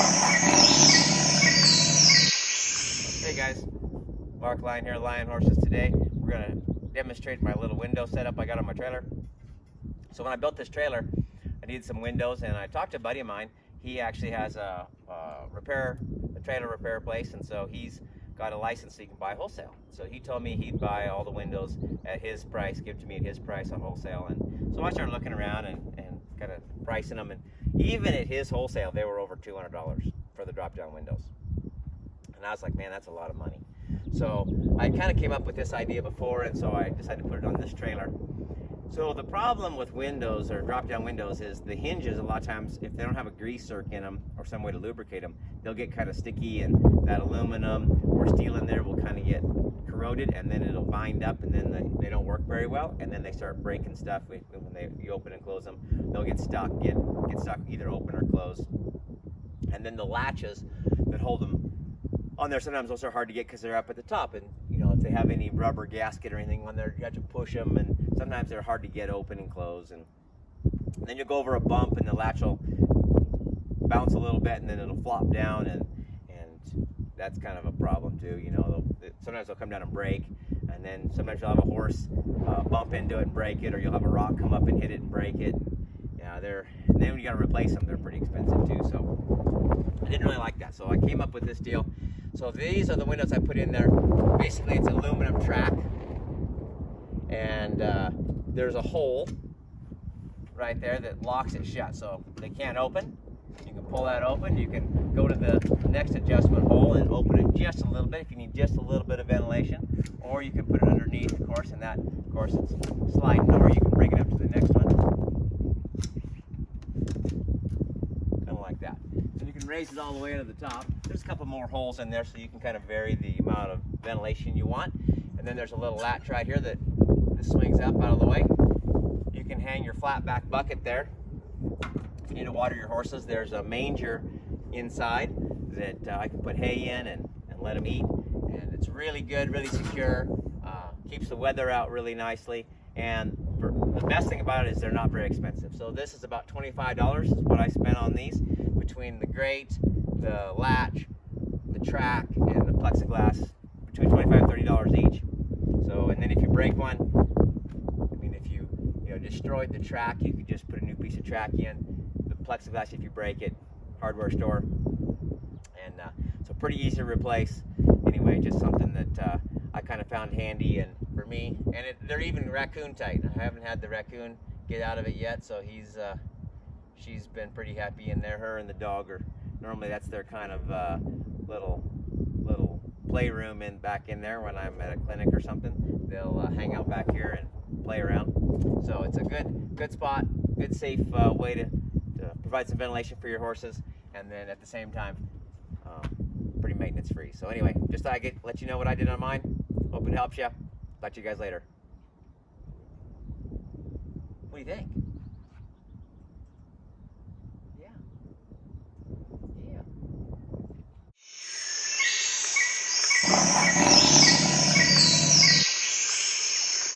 Hey guys, Mark Lyon here, Lion Horses. Today we're going to demonstrate my little window setup I got on my trailer. So when I built this trailer, I needed some windows, and I talked to a buddy of mine. He actually has a trailer repair place, and so he's got a license so he can buy wholesale. So he told me he'd buy all the windows at his price, give it to me at his price on wholesale. And so I started looking around and kind of pricing them, and even at his wholesale, they were over $200 for the drop-down windows. And I was like, man, that's a lot of money. So I kind of came up with this idea before, and so I decided to put it on this trailer. So the problem with windows or drop-down windows is the hinges, a lot of times, if they don't have a grease zerk in them or some way to lubricate them, they'll get kind of sticky, and that aluminum or steel in there will kind of get corroded, and then it'll bind up, and then they don't work very well, and then they start breaking stuff when you open and close them. They'll get stuck either open or closed. And then the latches that hold them on there, sometimes those are hard to get because they're up at the top, and if they have any rubber gasket or anything on there, you have to push them, and sometimes they're hard to get open and close. And then you'll go over a bump, and the latch will bounce a little bit, and then it'll flop down, and that's kind of a problem too. Sometimes they'll come down and break, and then sometimes you'll have a horse bump into it and break it, or you'll have a rock come up and hit it and break it. And then when you got to replace them, they're pretty expensive too. So I didn't really like that, so I came up with this deal. So these are the windows I put in there. Basically, it's aluminum track, and there's a hole right there that locks it shut, so they can't open. You can pull that open. You can go to the next adjustment hole and open it just a little bit if you need just a little bit of ventilation, or you can put it underneath, of course, and that, of course, it's sliding, or you can bring it up to the next one, kind of like that. And you can raise it all the way to the top. There's a couple more holes in there, so you can kind of vary the amount of ventilation you want. And then there's a little latch right here that swings up out of the way. You can hang your flat back bucket there. If you need to water your horses, there's a manger inside that I can put hay in and let them eat. And it's really good, really secure, keeps the weather out really nicely. And the best thing about it is they're not very expensive. So this is about $25 is what I spent on these, between the grate, the latch, the track, and the plexiglass, between $25 and $30 each. So, and then if you break one, if you destroyed the track, you could just put a new piece of track in. The plexiglass, if you break it, hardware store, and so pretty easy to replace. Anyway, just something that I kind of found handy and for me, and they're even raccoon tight. I haven't had the raccoon get out of it yet, so she's been pretty happy in there. Her and the dog are normally, that's their kind of little playroom back in there. When I'm at a clinic or something, they'll hang out back here and play around. So it's a good spot, good safe way to provide some ventilation for your horses, and then at the same time pretty maintenance free. So anyway, just thought I'd let you know what I did on mine. Hope it helps you. Talk to you guys later. What do you think?